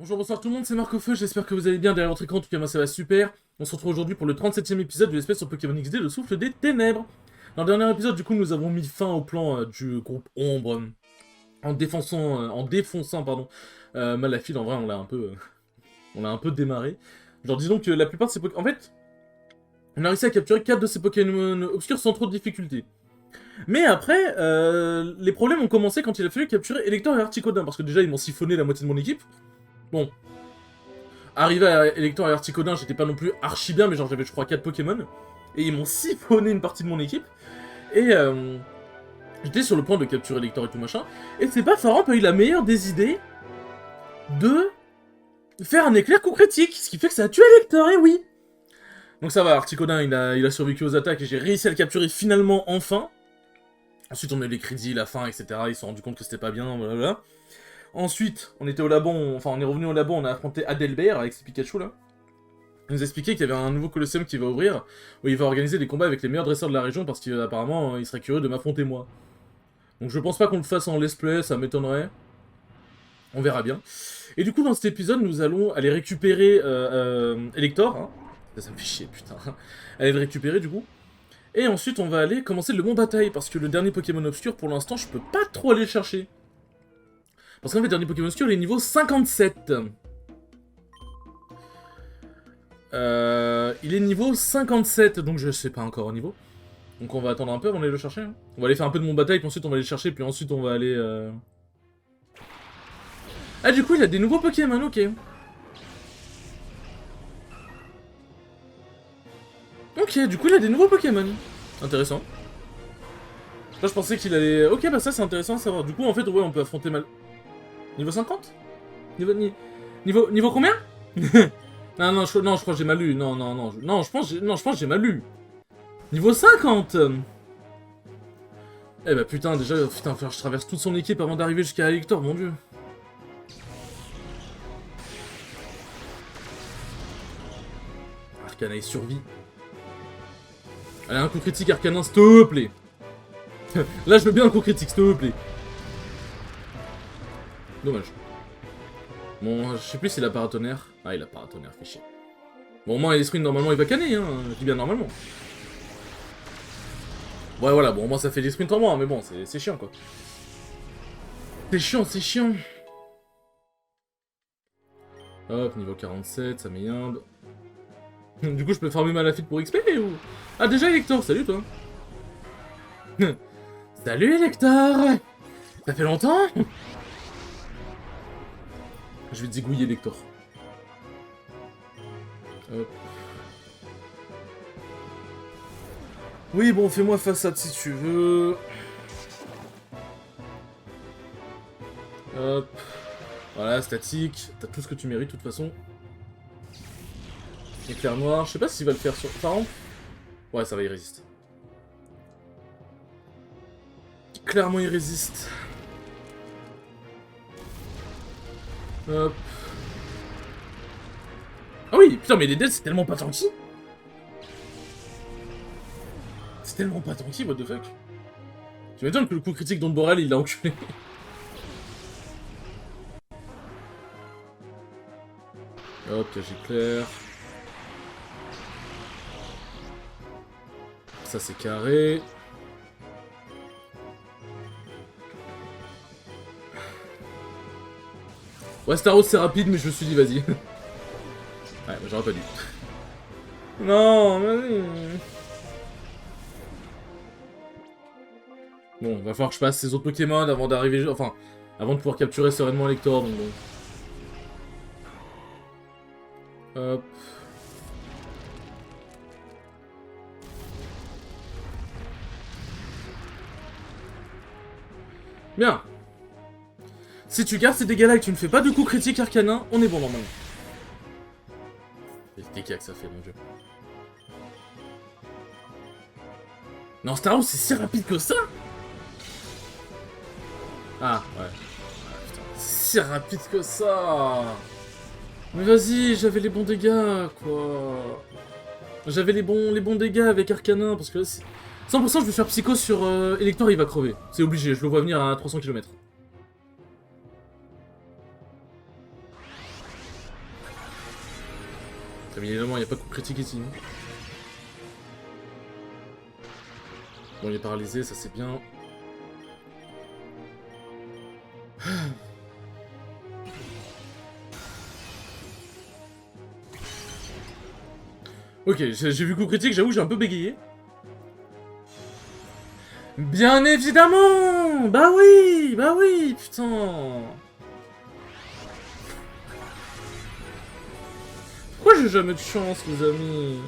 Bonjour, bonsoir tout le monde, c'est Marc-Feu, j'espère que vous allez bien derrière votre écran, en tout cas moi ça va super. On se retrouve aujourd'hui pour le 37e épisode de l'espèce sur Pokémon XD, le souffle des ténèbres. Dans le dernier épisode, du coup, nous avons mis fin au plan du groupe Ombre, en défonçant, pardon, Malafide. En vrai, on l'a un peu démarré. Genre, disons que la plupart de ces Pokémon... En fait, on a réussi à capturer 4 de ces Pokémon obscurs sans trop de difficultés. Mais après, les problèmes ont commencé quand il a fallu capturer Elector et Articodin, parce que déjà, ils m'ont siphonné la moitié de mon équipe. Bon, arrivé à Elector et Articodin, j'étais pas non plus archi bien, mais genre j'avais je crois 4 Pokémon. Et ils m'ont siphonné une partie de mon équipe. Et j'étais sur le point de capturer Elector et tout machin. Et c'est pas Faramp a eu la meilleure des idées de faire un éclair coup critique. Ce qui fait que ça a tué Elector, et oui. Donc ça va, Articodin il a survécu aux attaques et j'ai réussi à le capturer finalement enfin. Ensuite on a eu les crédits, la fin, etc. Ils se sont rendus compte que c'était pas bien, blablabla. Ensuite, on était au labo, on est revenu au labo, on a affronté Adelbert avec ses Pikachu là. Il nous a expliqué qu'il y avait un nouveau Colosseum qui va ouvrir, où il va organiser des combats avec les meilleurs dresseurs de la région, parce qu'apparemment, il serait curieux de m'affronter moi. Donc je pense pas qu'on le fasse en let's play, ça m'étonnerait. On verra bien. Et du coup, dans cet épisode, nous allons aller récupérer Elector. Hein. Ça me fait chier, putain. Aller le récupérer, du coup. Et ensuite, on va aller commencer le mont bataille, parce que le dernier Pokémon obscur, pour l'instant, je peux pas trop aller le chercher. Parce qu'en fait, le dernier Pokémon obscur, il est niveau 57. Il est niveau 57, donc je sais pas encore au niveau. Donc on va attendre un peu avant d'aller le chercher. Hein. On va aller faire un peu de mon bataille, puis ensuite on va aller le chercher, puis ensuite on va aller... Ah du coup il a des nouveaux Pokémon, ok. Ok, du coup il a des nouveaux Pokémon. Intéressant. Là je pensais qu'il allait... Ok bah ça c'est intéressant à savoir. Du coup en fait ouais on peut affronter mal... Niveau 50 Niveau combien non, je crois que j'ai mal lu. Non, je pense que j'ai mal lu. Niveau 50. Eh bah putain, déjà, putain, je traverse toute son équipe avant d'arriver jusqu'à Elector, mon dieu. Arcana, il survit. Allez, un coup critique, Arcanin, s'il te plaît. Là, je veux bien un coup critique, s'il te plaît. Dommage. Bon, je sais plus s'il a paratonnerre. Ah, il a paratonnerre, fait chier. Bon, au moins, l'esprit, normalement, il va canner, hein. Je dis bien normalement. Ouais, voilà, bon, au moins, ça fait des sprints en moins, mais bon, c'est chiant, quoi. C'est chiant, c'est chiant. Hop, niveau 47, ça m'éyimbe. Du coup, je peux farmer Malafide pour XP ou... Ah, déjà, Elector, salut, toi. Salut, Elector. Ça fait longtemps. Je vais te zigouiller, Elector. Hop. Oui, bon, fais-moi façade si tu veux. Hop. Voilà, statique. T'as tout ce que tu mérites, de toute façon. Éclair noir. Je sais pas s'il va le faire sur... Faramp. Ouais, ça va, il résiste. Clairement, il résiste. Hop. Ah oui, putain, mais les deaths, c'est tellement pas tanky. C'est tellement pas tanky, what the fuck. Tu m'étonnes que le coup critique d'Omborel, il l'a enculé. Hop, cage éclair. Ça, c'est carré. Ouais, Staros, c'est rapide, mais je me suis dit, vas-y. Ouais, j'aurais pas dû. Non, vas-y. Bon, va falloir que je passe ces autres Pokémon avant d'arriver... Enfin, avant de pouvoir capturer sereinement Elector, donc bon. Hop. Bien. Si tu gardes ces dégâts-là et que tu ne fais pas de coup critique arcanin, on est bon normalement. Les dégâts que ça fait, mon dieu. Non, Staros, c'est si rapide que ça? Ah, ouais. Ah, putain, c'est si rapide que ça. Mais vas-y, j'avais les bons dégâts, quoi. J'avais les bons dégâts avec Arcanin, parce que là, 100% je vais faire Psycho sur Elector, il va crever. C'est obligé, je le vois venir à 300 km. Mais évidemment, il n'y a pas de coup critique ici. Bon, il est paralysé, ça c'est bien. Ok, j'ai vu coup critique, j'avoue, j'ai un peu bégayé. Bien évidemment! Bah oui, putain! Pourquoi j'ai jamais de chance, les amis?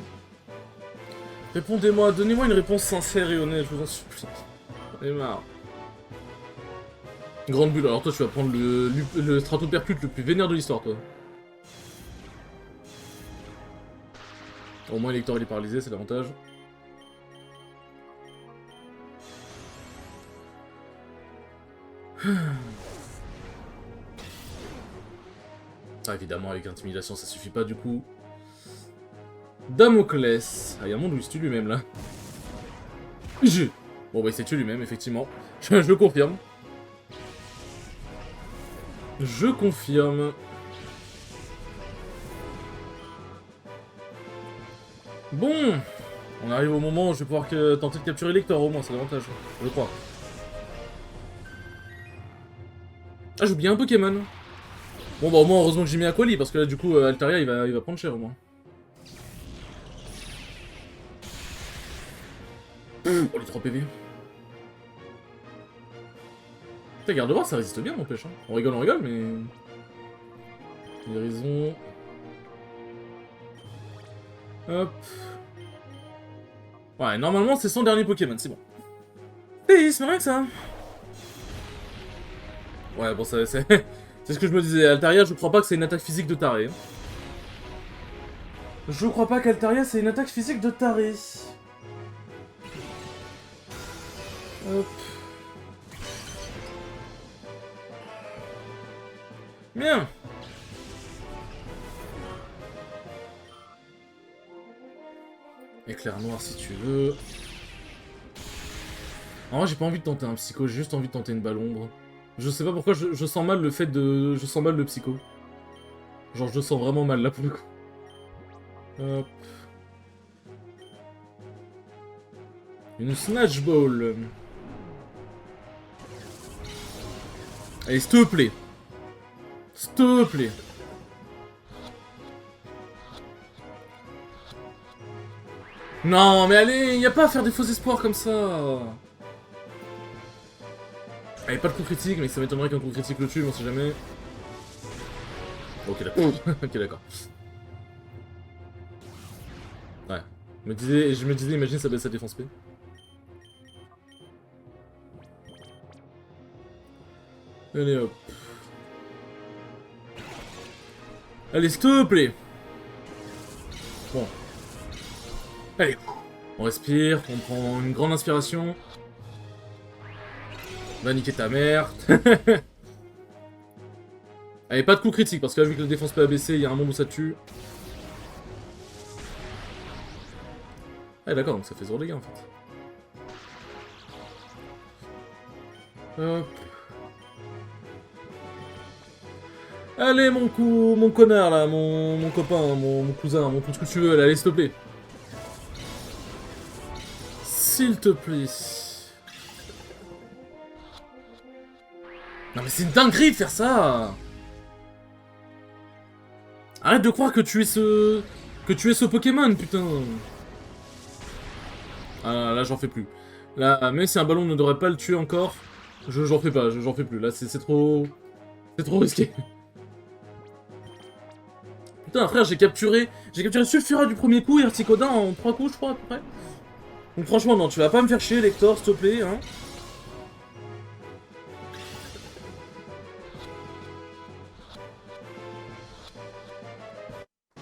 Répondez-moi, donnez-moi une réponse sincère et honnête, je vous en supplie. J'en ai marre. Grande bulle, alors toi tu vas prendre le stratopercute le plus vénère de l'histoire, toi. Au moins l'électeur il est paralysé, c'est l'avantage. Ah, évidemment, avec intimidation, ça suffit pas du coup. Damoclès. Ah, il y a un monde où il se tue lui-même là. Bon, bah, il s'est tué lui-même, effectivement. Je le confirme. Je confirme. Bon, on arrive au moment où je vais pouvoir tenter de capturer Lector, au moins, c'est l'avantage, je crois. Ah, j'ai oublié un Pokémon. Bon, bah, au moins, heureusement que j'ai mis Aquali, parce que là, du coup, Altaria, il va prendre cher, au moins. Oh, les 3 PV. Putain, garde-voir, ça résiste bien, n'empêche. Hein. On rigole, mais... Guérison... Hop... Ouais, normalement, c'est son dernier Pokémon, c'est bon. C'est rien que ça. Ouais, bon, c'est... c'est ce que je me disais. Altaria, je crois pas que c'est une attaque physique de taré. Hein. Je crois pas qu'Altaria, c'est une attaque physique de taré. Hop... Bien. Éclair noir si tu veux. En vrai, j'ai pas envie de tenter un psycho, j'ai juste envie de tenter une balle ombre. Je sais pas pourquoi, je sens mal le fait de... Je sens mal le psycho. Genre, je le sens vraiment mal, là, pour le coup. Hop. Une Snatch Ball. Allez, s'il te plaît. S'il te plaît. Non, mais allez, y a pas à faire des faux espoirs comme ça. Allez, pas de coup critique, mais ça m'étonnerait qu'un coup critique le tue, mais on sait jamais. Ok, d'accord. Ok, d'accord. Ouais. Je me disais, imagine ça baisse sa défense P. Allez, hop. Allez, s'il te plaît. Bon. Allez. On respire, on prend une grande inspiration. Va niquer ta mère. Allez, pas de coup critique, parce que là, vu que la défense peut abaisser, il y a un monde où ça tue. Ah, d'accord, donc ça fait 0 dégâts, en fait. Hop. Allez, mon connard, là, mon copain, mon cousin, tout ce que tu veux, là, allez, s'il te plaît. S'il te plaît. Non, mais c'est une dinguerie de faire ça. Arrête de croire que tu es ce... Que tu es ce Pokémon, putain. Ah, là, j'en fais plus. Là, même si un ballon ne devrait pas le tuer encore, j'en fais pas, j'en fais plus. Là, c'est trop... C'est trop risqué. Putain, frère, j'ai capturé Sulfura du premier coup et Articodin en 3 coups, je crois, à peu près. Donc franchement, non, tu vas pas me faire chier, Lector, s'il te plaît, hein.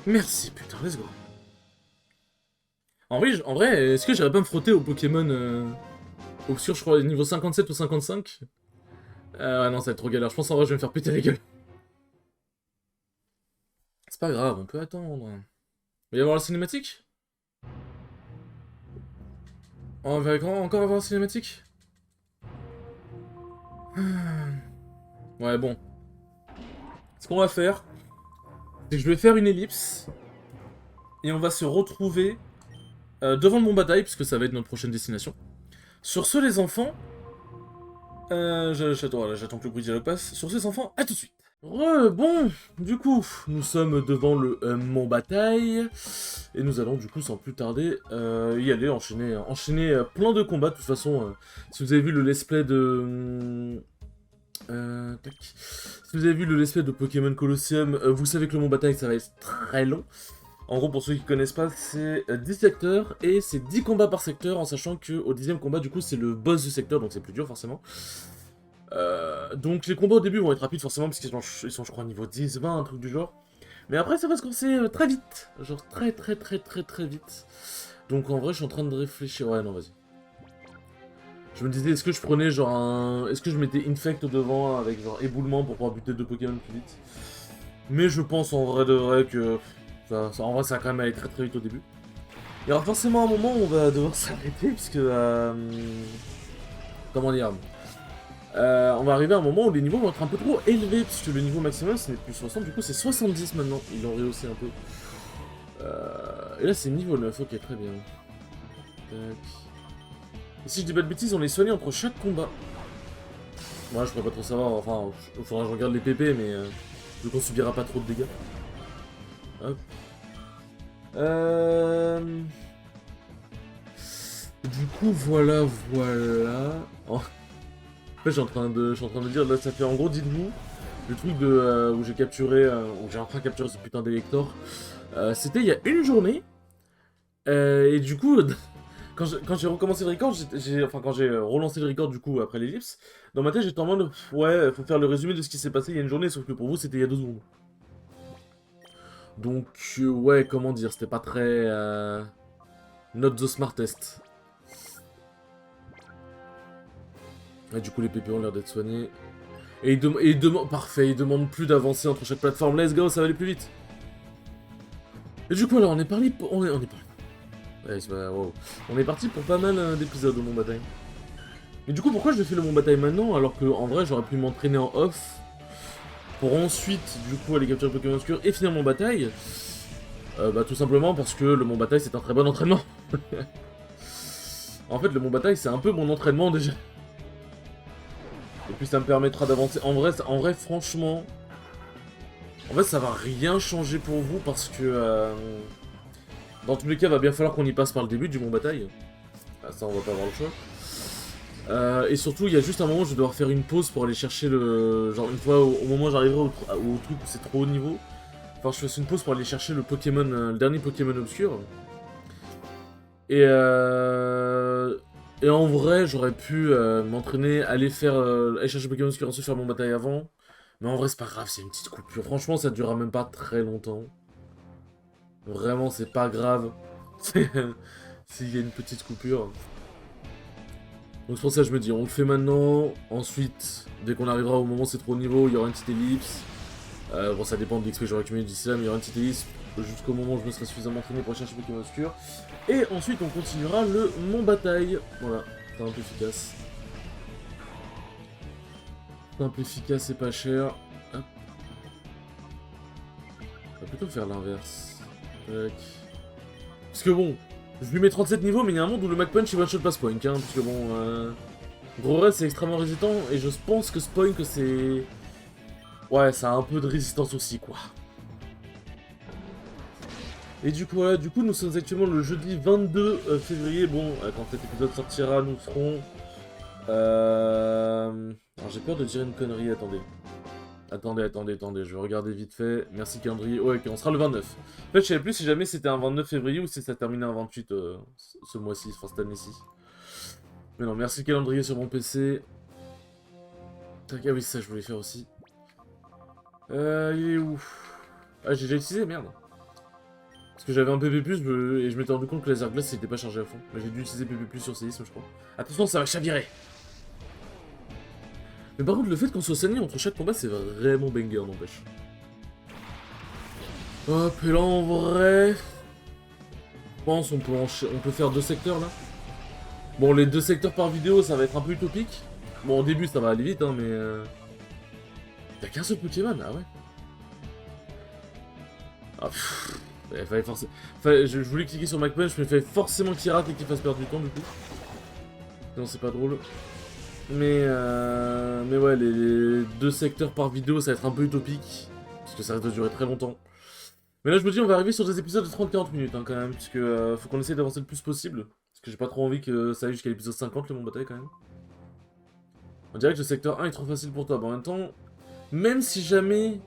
Merci, putain, let's go. En vrai, est-ce que j'irais pas me frotter au Pokémon obscur, je crois, niveau 57 ou 55? Ouais, non, ça va être trop galère. Je pense en vrai, je vais me faire péter la gueule. C'est pas grave, on peut attendre. Il va y avoir la cinématique? On va encore avoir la cinématique? Ouais, bon. Ce qu'on va faire, c'est que je vais faire une ellipse. Et on va se retrouver devant le Mont Bataille, puisque ça va être notre prochaine destination. Sur ce, les enfants... j'attends que le bruit dialogue passe. Sur ce, les enfants, à tout de suite. Bon, du coup, nous sommes devant le Mont Bataille. Et nous allons, du coup, sans plus tarder, y aller, enchaîner plein de combats. De toute façon, si vous avez vu le let's play de... tac. Si vous avez vu le let's play de Pokémon Colosseum, vous savez que le Mont Bataille, ça va être très long. En gros, pour ceux qui connaissent pas, c'est 10 secteurs et c'est 10 combats par secteur, en sachant qu'au 10e combat, du coup, c'est le boss du secteur, donc c'est plus dur, forcément. Donc les combats au début vont être rapides, forcément, parce qu'ils sont, je crois, niveau 10, 20, un truc du genre. Mais après, ça va se corser très vite. Genre très vite. Donc en vrai, je suis en train de réfléchir. Ouais, non, vas-y. Je me disais, est-ce que je prenais genre un... Est-ce que je mettais Infect devant avec genre éboulement pour pouvoir buter 2 Pokémon plus vite? Mais je pense en vrai de vrai que... en vrai, ça va quand même aller très vite au début. Il y aura forcément un moment où on va devoir s'arrêter, puisque... comment dire, on va arriver à un moment où les niveaux vont être un peu trop élevés, puisque le niveau maximum ce n'est plus 60, du coup c'est 70 maintenant. Ils l'ont rehaussé un peu. Et là c'est niveau 9, ok, très bien. Tac. Et si je dis pas de bêtises, on est soigné entre chaque combat. Moi je pourrais pas trop savoir, enfin, il faudra que je regarde les PP, mais vu qu'on subira pas trop de dégâts. Hop. Du coup, voilà. Oh. En fait, je suis en train de dire, là, ça fait en gros, dites-vous, le truc de où j'ai capturé, où j'ai enfin capturé ce putain d'Elector, c'était il y a une journée, et du coup, quand j'ai recommencé le record, quand j'ai relancé le record, du coup, après l'ellipse, dans ma tête, j'étais en mode, ouais, faut faire le résumé de ce qui s'est passé il y a une journée, sauf que pour vous, c'était il y a 2 secondes. Donc, ouais, comment dire, c'était pas très... not the smartest. Et du coup, les PP ont l'air d'être soignés. Et il demande... Parfait, il demande plus d'avancer entre chaque plateforme. Let's go, ça va aller plus vite. Et du coup, alors, on est parti pour... On est parti. Ouais, wow. On est parti pour pas mal d'épisodes au Mont Bataille. Mais du coup, pourquoi je fais le Mont Bataille maintenant, alors que en vrai, j'aurais pu m'entraîner en off pour ensuite, du coup, aller capturer Pokémon Obscur et finir mon bataille? Bah, tout simplement parce que le Mont Bataille, c'est un très bon entraînement. En fait, le Mont Bataille, c'est un peu mon entraînement, déjà. Et puis ça me permettra d'avancer. En vrai, franchement... En fait, ça va rien changer pour vous parce que... dans tous les cas, il va bien falloir qu'on y passe par le début du Mont Bataille. Ah, ça, on va pas avoir le choix. Et surtout, il y a juste un moment où je vais devoir faire une pause pour aller chercher le... Genre, une fois, au moment où j'arriverai au truc où c'est trop haut niveau, enfin, je fais une pause pour aller chercher le Pokémon, le dernier Pokémon obscur. Et en vrai, j'aurais pu m'entraîner, aller chercher Pokémon Obscur, ensuite faire mon bataille avant. Mais en vrai, c'est pas grave, c'est une petite coupure. Franchement, ça durera même pas très longtemps. Vraiment, c'est pas grave. S'il y a une petite coupure. Donc c'est pour ça que je me dis, on le fait maintenant. Ensuite, dès qu'on arrivera au moment où c'est trop haut niveau, il y aura une petite ellipse. Bon, ça dépend de l'XP que j'aurai accumulé d'ici là, mais il y aura une petite ellipse jusqu'au moment où je me serai suffisamment entraîné pour chercher Pokémon Obscur. Et ensuite, on continuera le Mont Bataille. Voilà, simple, efficace. Simple, efficace et pas cher. Hop. On va plutôt faire l'inverse. Tac. Parce que bon, je lui mets 37 niveaux, mais il y a un monde où le Mac Punch il one-shot pas Spoink. Hein, parce que bon, Gros Rest c'est extrêmement résistant, et je pense que Spoink c'est... Ouais, ça a un peu de résistance aussi, quoi. Et du coup, voilà, nous sommes actuellement le jeudi 22 février. Bon, quand cet épisode sortira, nous serons... Alors j'ai peur de dire une connerie, attendez. Attendez, je vais regarder vite fait. Merci calendrier. Ouais, ok, on sera le 29. En fait, je savais plus si jamais c'était un 29 février ou si ça terminait un 28 ce mois-ci, enfin cette année-ci. Mais non, merci calendrier sur mon PC. Tac, ah oui, ça je voulais faire aussi. Il est où? Ah, j'ai déjà utilisé, merde. Parce que j'avais un PP+, et je m'étais rendu compte que Laser Glace n'était pas chargé à fond. Mais j'ai dû utiliser PP+, sur Séisme, je crois. Attention, ça va chavirer. Mais par contre, le fait qu'on soit saigné entre chaque combat, c'est vraiment banger, n'empêche. Hop, et là, en vrai... Je pense on peut faire 2 secteurs, là. Bon, les 2 secteurs par vidéo, ça va être un peu utopique. Bon, au début, ça va aller vite, hein, mais... T'as qu'un seul Pokémon, ah ouais. Ah, Il fallait forcément... je voulais cliquer sur MacPunch, mais il fallait forcément qu'il rate et qu'il fasse perdre du temps, du coup. Non, c'est pas drôle. Mais ouais, les 2 secteurs par vidéo, ça va être un peu utopique. Parce que ça risque de durer très longtemps. Mais là, je me dis, on va arriver sur des épisodes de 30-40 minutes, hein, quand même. Parce que faut qu'on essaye d'avancer le plus possible. Parce que j'ai pas trop envie que ça aille jusqu'à l'épisode 50, le monde bataille, quand même. On dirait que le secteur 1 est trop facile pour toi. Mais en même temps, même si jamais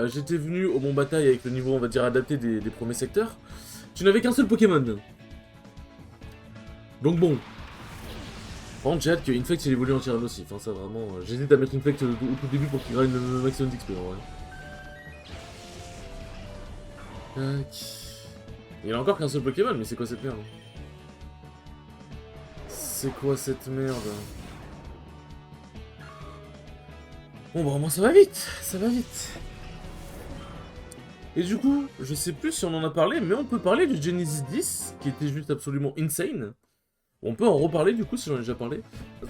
j'étais venu au monde bataille avec le niveau, on va dire, adapté des premiers secteurs, tu n'avais qu'un seul Pokémon. Donc bon. Par contre, j'ai hâte que Infect il évolue en Tyrannosif. Hein, ça vraiment. J'hésite à mettre Infect au tout début pour qu'il gagne le maximum d'XP en vrai. Tac. Il a encore qu'un seul Pokémon, mais c'est quoi cette merde? C'est quoi cette merde? Bon, bah, au moins ça va vite, ça va vite. Et du coup, je sais plus si on en a parlé, mais on peut parler du Genesis 10, qui était juste absolument insane. On peut en reparler du coup, si j'en ai déjà parlé.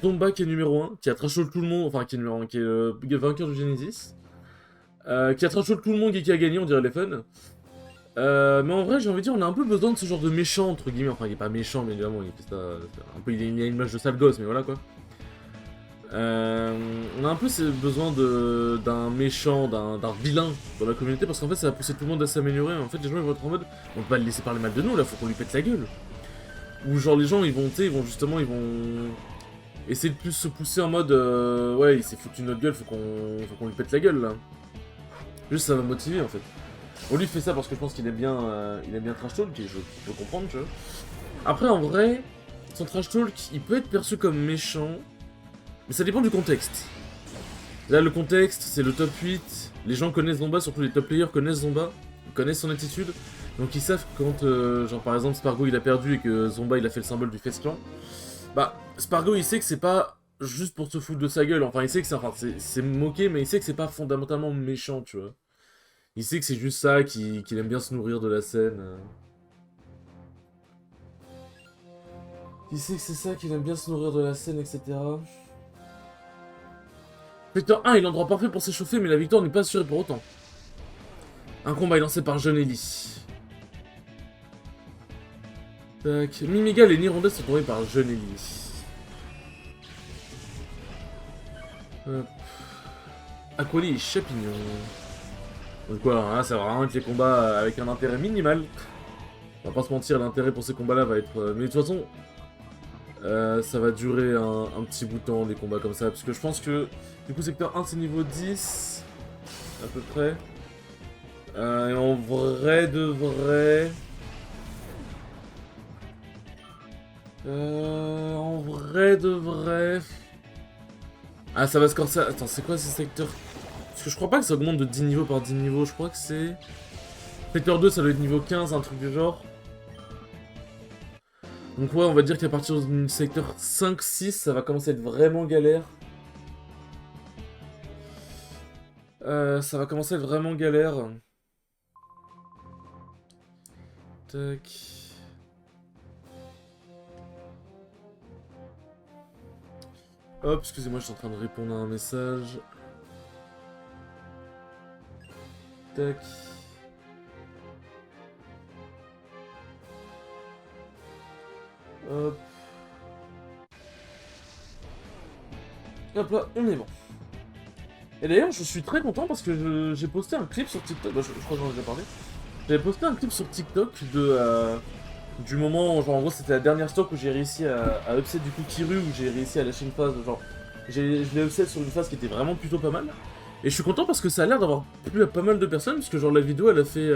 Zomba qui est numéro 1, qui a trash talk tout le monde, enfin qui est numéro 1, qui est le vainqueur du Genesis. Qui a trash talk tout le monde et qui a gagné, on dirait les fun. Mais en vrai, j'ai envie de dire, on a un peu besoin de ce genre de méchant, entre guillemets. Enfin, il est pas méchant, mais évidemment, il fait ça. Un peu, il a une image de sale gosse, mais voilà quoi. On a un peu besoin d'un méchant, d'un vilain dans la communauté, parce qu'en fait, ça va pousser tout le monde à s'améliorer. En fait, les gens ils vont être en mode, on peut pas le laisser parler mal de nous, là, faut qu'on lui pète la gueule. Ou genre, les gens, ils vont essayer de plus se pousser en mode, ouais, il s'est foutu de notre gueule, faut qu'on lui pète la gueule, là. Juste, ça va motiver, en fait. On lui fait ça parce que je pense qu'il aime bien trash talk, et je peux comprendre, tu vois. Après, en vrai, son trash talk, il peut être perçu comme méchant, mais ça dépend du contexte. Là, le contexte, c'est le top 8, les gens connaissent Zomba, surtout les top players connaissent Zomba, ils connaissent son attitude, donc ils savent quand, genre par exemple, Spargo il a perdu et que Zomba il a fait le symbole du Face Clan, bah, Spargo il sait que c'est pas juste pour se foutre de sa gueule, enfin il sait que c'est moqué, mais il sait que c'est pas fondamentalement méchant, tu vois. Il sait que c'est juste ça, qu'il aime bien se nourrir de la scène. Il sait que c'est ça, qu'il aime bien se nourrir de la scène, etc. Secteur 1 est l'endroit parfait pour s'échauffer, mais la victoire n'est pas assurée pour autant. Un combat est lancé par Jeune Ellie. Tac. Mimigal et Nirondelle sont tombés par Jeune Ellie. Hop. Aquali et Chapignon. Donc voilà, hein, ça va vraiment être les combats avec un intérêt minimal. On va pas se mentir, l'intérêt pour ces combats-là va être... Mais de toute façon, ça va durer un petit bout de temps, les combats comme ça. Parce que je pense que, du coup, secteur 1, c'est niveau 10, à peu près. Et en vrai de vrai... En vrai de vrai... Ah, ça va se corser... Attends, c'est quoi ces secteurs? Parce que je crois pas que ça augmente de 10 niveaux par 10 niveaux, je crois que c'est... Secteur 2, ça doit être niveau 15, un truc du genre. Donc ouais, on va dire qu'à partir du secteur 5-6, ça va commencer à être vraiment galère. Ça va commencer à être vraiment galère. Tac... Hop, excusez-moi, je suis en train de répondre à un message. Tac. Hop. Hop là, on est bon. Et d'ailleurs, je suis très content parce que j'ai posté un clip sur TikTok. Bah, je crois que j'en ai déjà parlé. J'avais posté un clip sur TikTok du moment, genre en gros c'était la dernière stock où j'ai réussi à upset du coup Kiru, où j'ai réussi à lâcher une phase, genre je l'ai upset sur une phase qui était vraiment plutôt pas mal. Et je suis content parce que ça a l'air d'avoir plu à pas mal de personnes, parce que genre la vidéo elle a fait...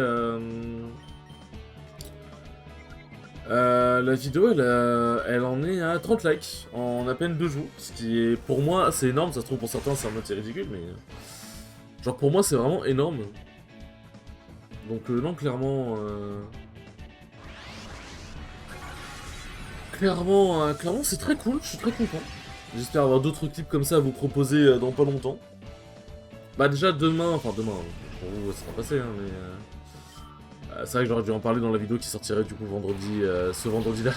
la vidéo elle en est à 30 likes en à peine 2 jours, ce qui est pour moi c'est énorme, ça se trouve pour certains c'est en mode c'est ridicule, mais... Genre pour moi c'est vraiment énorme. Donc non, clairement... Clairement c'est très cool, je suis très content. J'espère avoir d'autres clips comme ça à vous proposer dans pas longtemps. Bah déjà demain, enfin demain, pour vous ça sera passé, hein, mais... c'est vrai que j'aurais dû en parler dans la vidéo qui sortirait du coup vendredi, ce vendredi-là.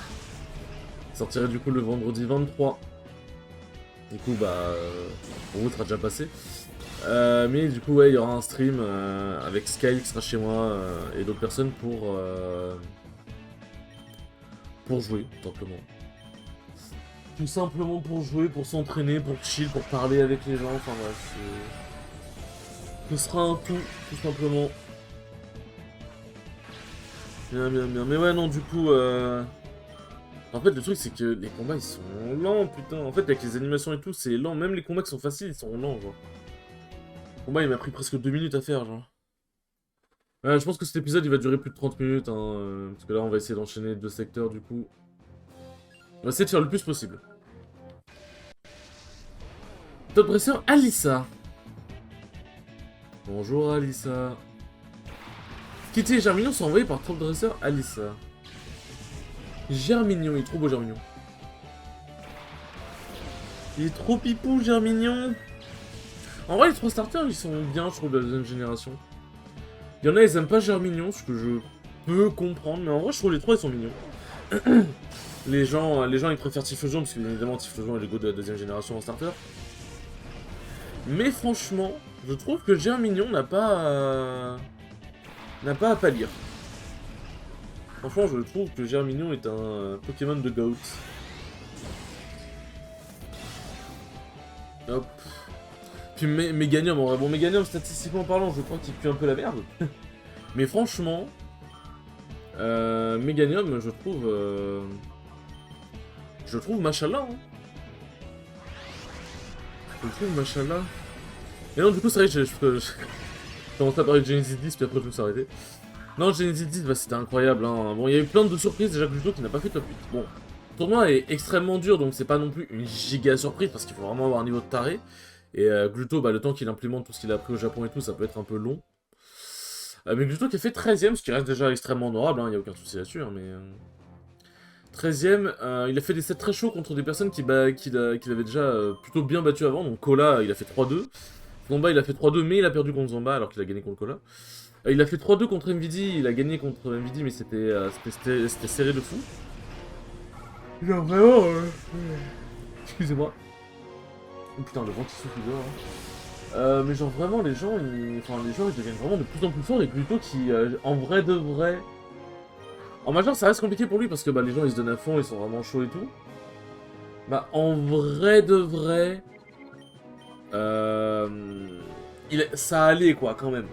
Sortirait du coup le vendredi 23. Du coup bah, pour vous ça sera déjà passé. Mais du coup, ouais, il y aura un stream avec Sky qui sera chez moi et d'autres personnes pour jouer, tout simplement. Tout simplement pour jouer, pour s'entraîner, pour chill, pour parler avec les gens, enfin bref, ce sera un tout simplement. Bien, bien, bien. Mais ouais, non, du coup, en fait, le truc, c'est que les combats, ils sont lents, putain. En fait, avec les animations et tout, c'est lent. Même les combats qui sont faciles, ils sont lents, genre. Le combat, il m'a pris presque 2 minutes à faire, genre. Je pense que cet épisode, il va durer plus de 30 minutes, hein, parce que là, on va essayer d'enchaîner 2 secteurs, du coup. On va essayer de faire le plus possible. Top dresseur, Alissa. Bonjour, Alissa. Kitty et Germignon sont envoyés par top dresseur, Alissa. Germignon, il est trop beau, Germignon. Il est trop pipou, Germignon. En vrai, les 3 starters, ils sont bien, je trouve, de la deuxième génération. Il y en a, ils aiment pas Germignon, ce que je peux comprendre, mais en vrai, je trouve les 3, ils sont mignons. les gens, ils préfèrent Typhlosion, parce que bien évidemment, Typhlosion est le go de la deuxième génération en starter. Mais franchement, je trouve que Germignon n'a pas à pâlir. Franchement, je trouve que Germignon est un Pokémon de GOAT. Hop. Puis Méganium, en vrai. Bon, Méganium, statistiquement parlant, je crois qu'il pue un peu la merde. Mais franchement, Méganium, je trouve machallah. Hein. Je trouve machallah. Et non, du coup, c'est vrai que je commence à parler de Genesis 10, puis après, je me suis arrêté. Non, Genesis 10, bah, c'était incroyable. Hein. Bon, il y a eu plein de surprises. Déjà, Gluto qui n'a pas fait top 8. Bon, le tournoi est extrêmement dur, donc c'est pas non plus une giga surprise, parce qu'il faut vraiment avoir un niveau de taré. Et Gluto, bah, le temps qu'il implémente tout ce qu'il a appris au Japon et tout, ça peut être un peu long. Mais Gluto qui a fait 13ème, ce qui reste déjà extrêmement honorable, il n'y a aucun souci là-dessus. Hein, mais 13ème, il a fait des sets très chauds contre des personnes qu'il avait déjà plutôt bien battu avant. Donc Kola, il a fait 3-2. Zomba, il a fait 3-2, mais il a perdu contre Zomba alors qu'il a gagné contre Kola. Il a fait 3-2 contre MVD, il a gagné contre MVD, mais c'était serré de fou. Genre vraiment... Excusez-moi. Oh putain, le vent qui souffle dehors. Mais genre vraiment, les gens, ils deviennent vraiment de plus en plus forts, et plutôt qui, en vrai de vrai... En major, ça reste compliqué pour lui, parce que bah, les gens, ils se donnent à fond, ils sont vraiment chauds et tout. Bah, en vrai de vrai... ça allait, quoi, quand même.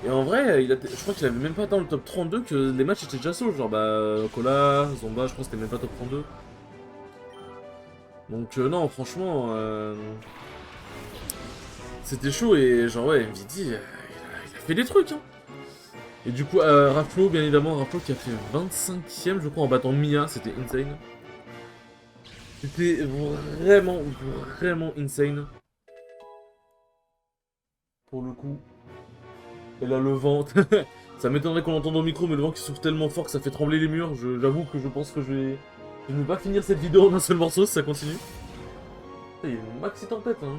Et en vrai, je crois qu'il avait même pas atteint le top 32 que les matchs étaient déjà chauds. Genre, bah, Kola, Zomba, je crois que c'était même pas top 32. Donc, non, franchement, c'était chaud et genre, ouais, MVD, il a fait des trucs, hein. Et du coup, Raflo, bien évidemment, Raflo qui a fait 25ème, je crois, en battant Mia, c'était insane. C'était vraiment, vraiment insane. Pour le coup. Et là, le vent. Ça m'étonnerait qu'on l'entende au micro, mais le vent qui souffle tellement fort que ça fait trembler les murs. J'avoue que je pense que je ne vais pas finir cette vidéo en un seul morceau si ça continue. Il y a une maxi tempête, hein.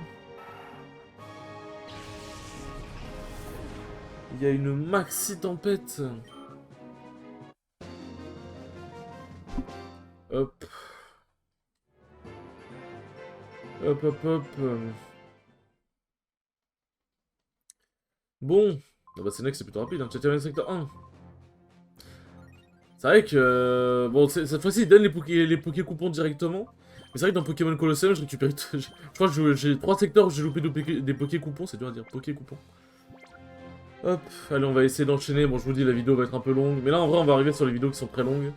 Il y a une maxi tempête. Hop. Hop, hop, hop. Bon. Ah bah c'est vrai que c'est plutôt rapide, hein. Tu as terminé le secteur 1. C'est vrai que... bon, cette fois-ci, il donne les Poké coupons directement. Mais c'est vrai que dans Pokémon Colosseum, je récupère... je crois que j'ai 3 secteurs où j'ai loupé des Poké coupons, c'est dur à dire, Poké coupons. Hop, allez, on va essayer d'enchaîner. Bon, je vous dis, la vidéo va être un peu longue. Mais là, en vrai, on va arriver sur les vidéos qui sont très longues.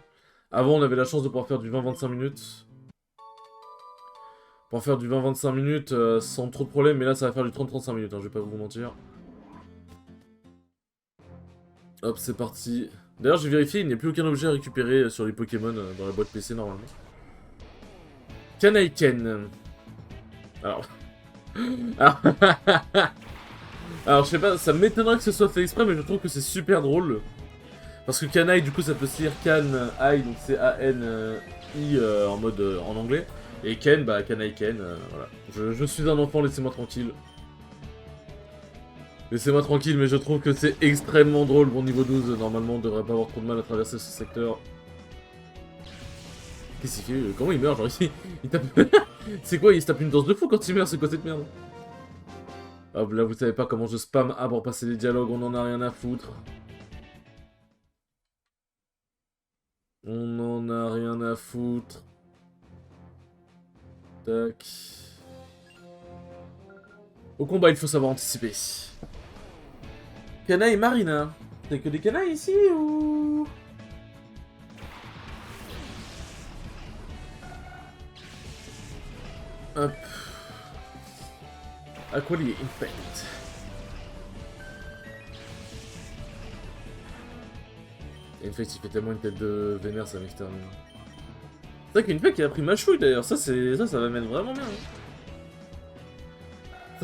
Avant, on avait la chance de pouvoir faire du 20-25 minutes. Pour faire du 20-25 minutes sans trop de problèmes. Mais là, ça va faire du 30-35 minutes, hein, je vais pas vous mentir. Hop, c'est parti. D'ailleurs, j'ai vérifié, il n'y a plus aucun objet à récupérer sur les Pokémon dans la boîte PC, normalement. Kanaiken. Alors... Alors, je sais pas, ça m'étonnerait que ce soit fait exprès, mais je trouve que c'est super drôle. Parce que Kanai, du coup, ça peut se lire Kan-Ai, donc c'est A-N-I en mode en anglais. Et Ken, bah Kanai-Ken, voilà. Je suis un enfant, laissez-moi tranquille. Laissez-moi tranquille, mais je trouve que c'est extrêmement drôle. Bon, niveau 12, normalement, on devrait pas avoir trop de mal à traverser ce secteur. Qu'est-ce qu'il fait? Comment il meurt? Genre, il tape... c'est quoi? Il se tape une danse de fou quand il meurt? C'est quoi cette merde? Hop, là, vous savez pas comment je spam A pour passer les dialogues, on en a rien à foutre. On en a rien à foutre. Tac. Au combat, il faut savoir anticiper. Canaille Marina. T'as que des canailles ici ou... Hop. Aqualier Infect. Infect, il fait tellement une tête de vénère, ça m'extermine. C'est vrai qu'Infect, il a pris ma chouille d'ailleurs. Ça va mettre vraiment bien.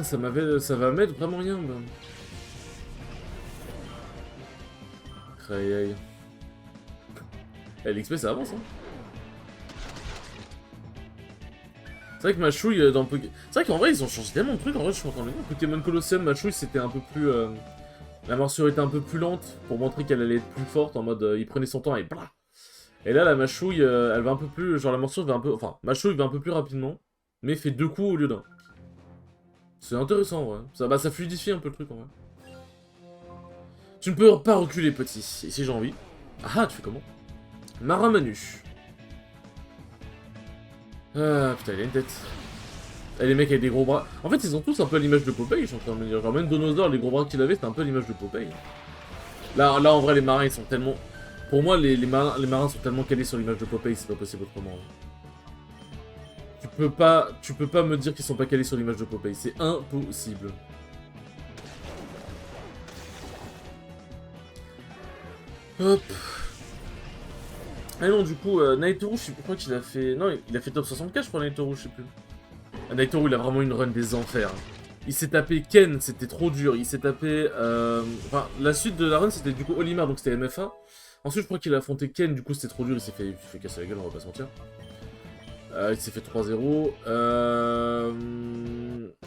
Ça va mettre vraiment bien. Ben. Aïe aïe. L'XP ça avance hein. C'est vrai que ma chouille dans Pokémon... C'est vrai qu'en vrai ils ont changé tellement de trucs, en vrai je suis content de dire. Pokémon Colosseum, ma chouille c'était un peu plus... La morsure était un peu plus lente pour montrer qu'elle allait être plus forte en mode il prenait son temps et blah. Et là la machouille elle va un peu plus... Genre la morsure va un peu... Enfin ma chouille va un peu plus rapidement, mais fait 2 coups au lieu d'un. C'est intéressant ouais. Ça fluidifie un peu le truc en vrai. Tu ne peux pas reculer, petit. Et si j'ai envie... Ah, tu fais comment? Marin Manu. Ah, putain, il a une tête. Et les mecs avec des gros bras... En fait, ils ont tous un peu l'image de Popeye, je suis en train de me dire. Genre, même Donosaur, les gros bras qu'il avait, c'était un peu l'image de Popeye. Là, en vrai, les marins, ils sont tellement... Pour moi, les marins sont tellement calés sur l'image de Popeye, c'est pas possible autrement. Tu peux pas me dire qu'ils sont pas calés sur l'image de Popeye, c'est impossible. Hop. Ah non, du coup, Naitoru, je crois qu'il a fait... Non, il a fait top 64, je crois, Naitoru, je sais plus. Naitoru, il a vraiment une run des enfers. Il s'est tapé Ken, c'était trop dur. Il s'est tapé... Enfin, la suite de la run, c'était du coup Olimar, donc c'était MFA. Ensuite, je crois qu'il a affronté Ken, du coup, c'était trop dur. Il s'est fait casser la gueule, on va pas se mentir. Il s'est fait 3-0.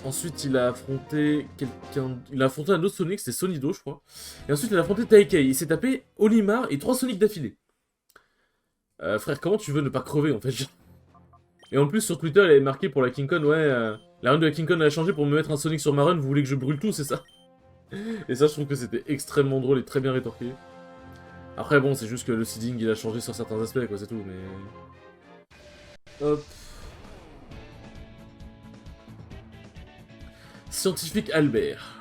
Ensuite, il a affronté quelqu'un... Il a affronté un autre Sonic, c'était Sonido, je crois. Et ensuite, il a affronté Taikei. Il s'est tapé Olimar et 3 Sonic d'affilée. Frère, comment tu veux ne pas crever, en fait? Et en plus, sur Twitter, il avait marqué pour la King Con, ouais... la run de la King Con a changé pour me mettre un Sonic sur ma run, vous voulez que je brûle tout, c'est ça? Et ça, je trouve que c'était extrêmement drôle et très bien rétorqué. Après, bon, c'est juste que le seeding, il a changé sur certains aspects, quoi, c'est tout, mais... Hop. Scientifique Albert.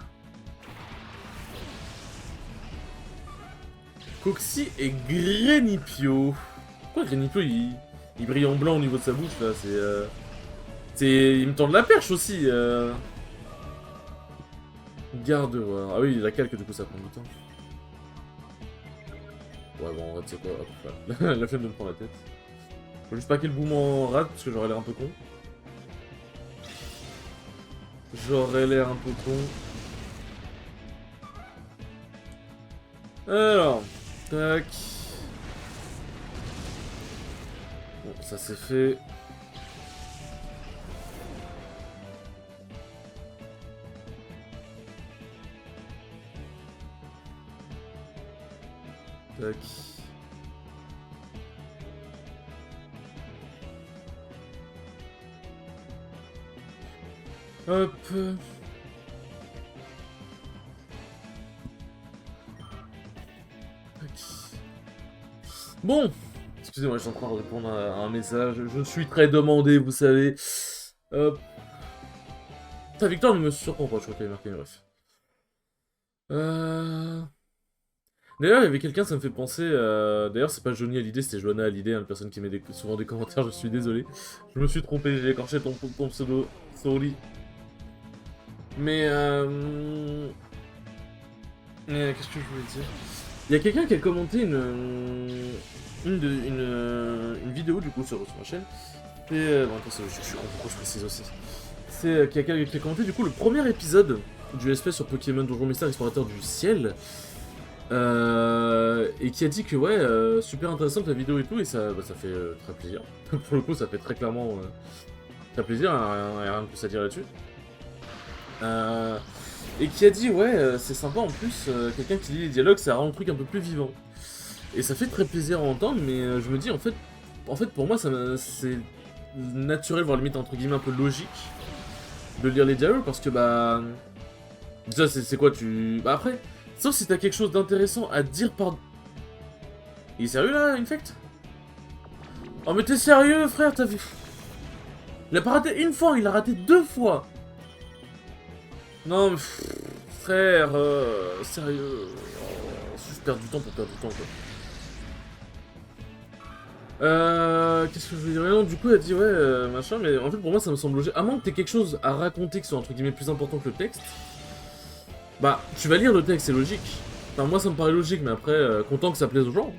Coxy et Grenipio. Pourquoi Grenipio, il brille en blanc au niveau de sa bouche, là? Il me tend de la perche aussi. Gardevoir. Ah oui, la calque, du coup, ça prend du temps. Ouais, bon, en vrai, tu sais quoi, hop, voilà. La flemme de me prendre la tête. Faut juste pas qu'il le boum en rate, parce que j'aurais l'air un peu con. J'aurais l'air un peu con. Alors, tac. Bon, ça c'est fait. Tac. Hop. Bon, excusez-moi, je suis en train de répondre à un message. Je suis très demandé, vous savez. Ta victoire ne me surprend pas, je crois qu'il avait marqué une ref. D'ailleurs, il y avait quelqu'un, ça me fait penser... D'ailleurs, c'est pas Johnny Hallyday, c'était Johanna Hallyday, une personne qui met souvent des commentaires, je suis désolé. Je me suis trompé, j'ai écorché ton pseudo. Sorry. Mais qu'est-ce que je voulais dire? Il y a quelqu'un qui a commenté une vidéo du coup sur ma chaîne. Et bon, attends, je suis con, pourquoi je précise aussi. C'est quelqu'un qui a commenté du coup le premier épisode du SP sur Pokémon Donjon Mystère Explorateur du Ciel. Et qui a dit que ouais, super intéressante la vidéo et tout, et ça fait très plaisir. Pour le coup, ça fait très clairement très plaisir, rien de plus à dire là-dessus. Et qui a dit ouais, c'est sympa en plus, quelqu'un qui lit les dialogues, ça rend le truc un peu plus vivant. Et ça fait très plaisir à entendre, mais je me dis en fait pour moi c'est naturel, voire limite entre guillemets un peu logique de lire les dialogues, parce que bah Ça, c'est quoi, tu... Bah après, sauf si t'as quelque chose d'intéressant à dire par... Il est sérieux, là, Infect? Oh, mais t'es sérieux, frère, t'as vu... Il a pas raté une fois, il a raté 2 fois. Non, mais... frère, sérieux... Oh, juste perdre du temps pour perdre du temps, quoi. Qu'est-ce que je veux dire? Non, du coup, elle a dit, ouais, machin, mais en fait, pour moi, ça me semble logique. À moins que t'aies quelque chose à raconter qui soit, entre guillemets, plus important que le texte, bah, tu vas lire le texte, c'est logique. Enfin, moi, ça me paraît logique, mais après, content que ça plaise aux gens.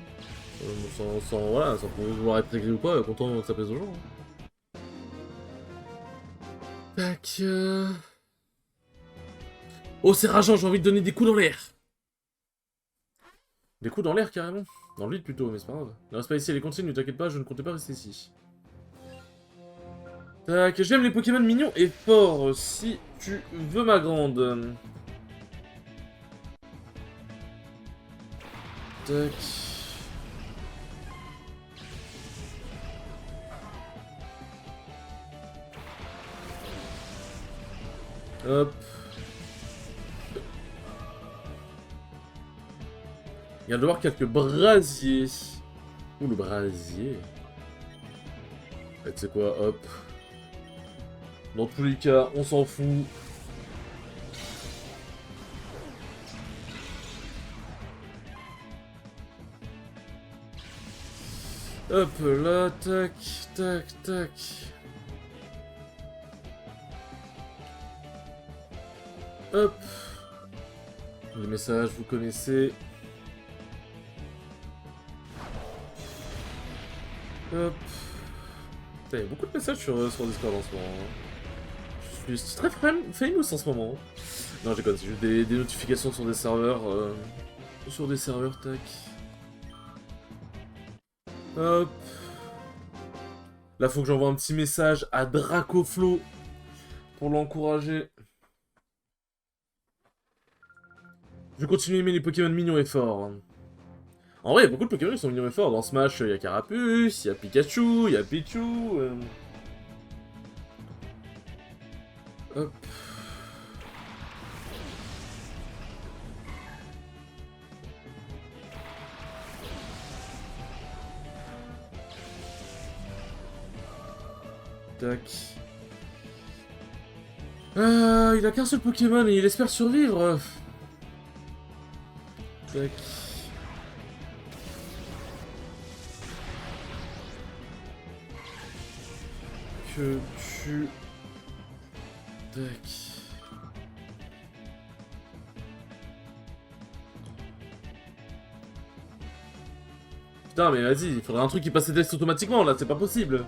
Voilà, sans vouloir être aigri ou quoi, content que ça plaise aux gens. Tac, Oh, c'est rageant, j'ai envie de donner des coups dans l'air. Des coups dans l'air, carrément. Dans le vide, plutôt, mais c'est pas grave. Ne reste pas ici, elle est continue, ne t'inquiète pas, je ne comptais pas rester ici. Tac, j'aime les Pokémon mignons et forts, si tu veux ma grande. Tac. Hop. Il vient de voir quelques brasiers. Ouh, le brasier. Tu sais quoi, hop. Dans tous les cas, on s'en fout. Hop là, tac, tac, tac. Hop. Les messages, vous connaissez. Hop. Putain, il y a beaucoup de messages sur Discord en ce moment. Je suis très famous en ce moment. Non, j'ai c'est juste des notifications sur des serveurs. Tac. Hop. Là, faut que j'envoie un petit message à Dracoflo pour l'encourager. Je continue à aimer les Pokémon mignons et forts. En vrai, il y a beaucoup de Pokémon qui sont mignons et forts. Dans Smash, il y a Carapuce, il y a Pikachu, il y a Pichu. Hop. Tac. Il a qu'un seul Pokémon et il espère survivre. Tac. Que tu... Tac. Putain, mais vas-y, il faudrait un truc qui passe les tests automatiquement, là, c'est pas possible.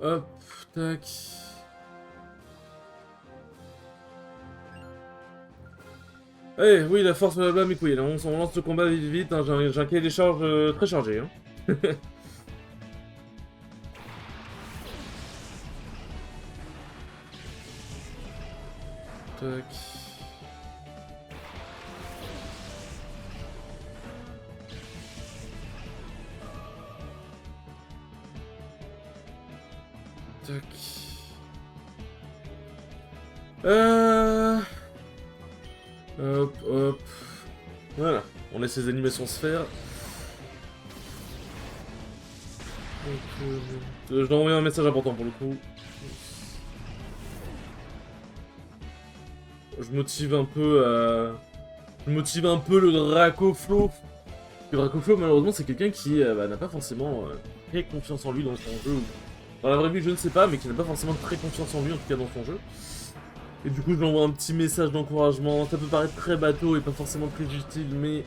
Hop, tac. Eh, oui, la force, blablabla, mes couilles. On lance le combat vite, vite. Hein, j'ai un cahier des charges très chargé. Hein. Tac. Tac. Hop, hop. Voilà. On laisse les animations se faire. Donc, je dois envoyer un message important pour le coup. Je motive un peu le Dracoflo. Le Dracoflo, malheureusement, c'est quelqu'un qui n'a pas forcément très confiance en lui dans son jeu. Dans la vraie vie, je ne sais pas, mais qui n'a pas forcément très confiance en lui, en tout cas dans son jeu. Et du coup, je lui envoie un petit message d'encouragement. Ça peut paraître très bateau et pas forcément très utile, mais...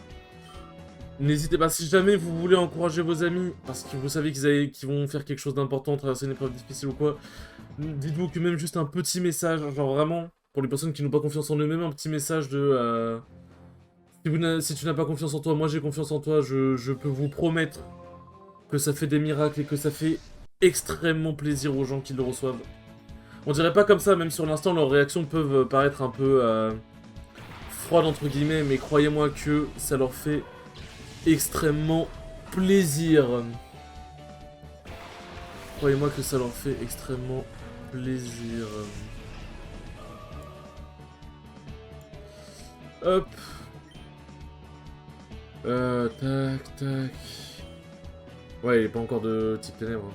N'hésitez pas, si jamais vous voulez encourager vos amis, parce que vous savez qu'ils vont faire quelque chose d'important, traverser une épreuve difficile ou quoi, dites-vous que même juste un petit message, genre vraiment, pour les personnes qui n'ont pas confiance en eux-mêmes, un petit message de... si tu n'as pas confiance en toi, moi j'ai confiance en toi, je peux vous promettre que ça fait des miracles et que ça fait extrêmement plaisir aux gens qui le reçoivent. On dirait pas comme ça, même sur l'instant, leurs réactions peuvent paraître un peu froides entre guillemets, mais croyez-moi que ça leur fait extrêmement plaisir. Croyez-moi que ça leur fait extrêmement plaisir. Hop. Tac, tac. Ouais, il n'est pas encore de type ténèbres.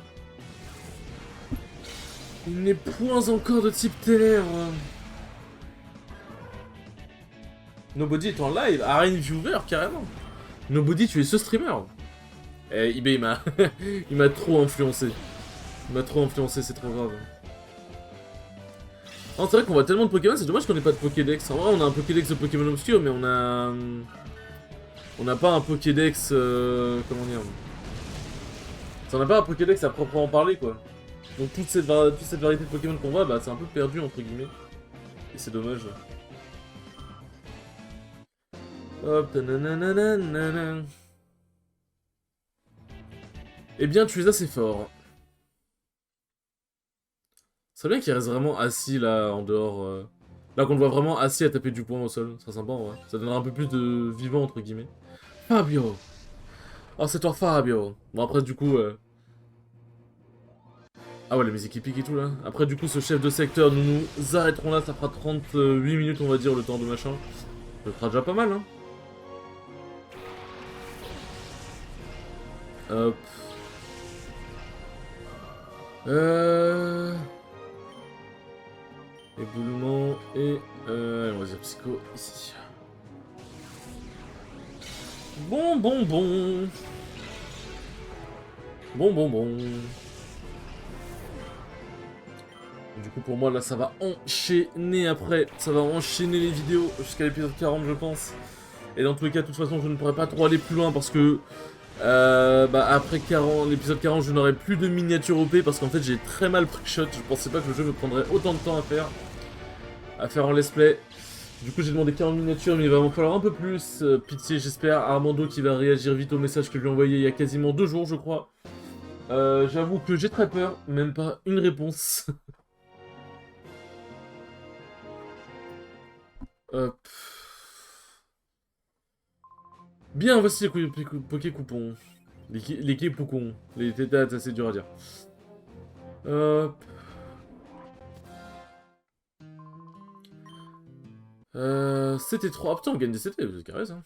Il n'est point encore de type ténèbres. Nobody est en live. Arène viewer, carrément. Nobody, tu es ce streamer. Eh, eBay, il m'a... il m'a trop influencé. Il m'a trop influencé, c'est trop grave. Non, c'est vrai qu'on voit tellement de Pokémon, c'est dommage qu'on ait pas de Pokédex. En vrai, on a un Pokédex de Pokémon obscur, mais on a... On n'a pas un Pokédex... Comment dire... On n'a pas un Pokédex à proprement parler, quoi. Donc toute cette variété de Pokémon qu'on voit, bah c'est un peu perdu, entre guillemets. Et c'est dommage. Hop, nananananana. Eh bien, tu es assez fort. C'est bien qu'il reste vraiment assis, là, en dehors... Là, qu'on le voit vraiment assis à taper du poing au sol. Ce serait sympa, en vrai. Ça donnera un peu plus de vivant, entre guillemets. Fabio. Oh, c'est toi, Fabio. Bon, après, du coup... Ah ouais, la musique épique et tout, là. Après, du coup, ce chef de secteur, nous nous arrêterons là. Ça fera 38 minutes, on va dire, le temps de machin. Ça fera déjà pas mal, hein. Hop. Éboulement et... on va dire psycho, ici. Bon. Bon. Du coup, pour moi, là, ça va enchaîner après. Ça va enchaîner les vidéos jusqu'à l'épisode 40, je pense. Et dans tous les cas, de toute façon, je ne pourrais pas trop aller plus loin parce que... après l'épisode 40, je n'aurai plus de miniatures OP parce qu'en fait, j'ai très mal pris shot. Je pensais pas que le jeu me prendrait autant de temps à faire en let's play. Du coup, j'ai demandé 40 miniatures, mais il va m'en falloir un peu plus. Pitié, j'espère. Armando qui va réagir vite au message que je lui ai envoyé il y a quasiment 2 jours, je crois. J'avoue que j'ai très peur. Même pas une réponse. Hop. Bien, voici les Poké-coupons. Les Képoucons. Les tétats, c'est dur à dire. Hop. C'était 3. Ah putain, on gagne des CT, c'est carré ça.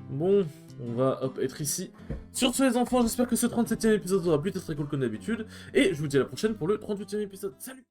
Bon, on va être ici. Sur ce les enfants, j'espère que ce 37e épisode aura plus être très cool comme d'habitude. Et je vous dis à la prochaine pour le 38e épisode. Salut!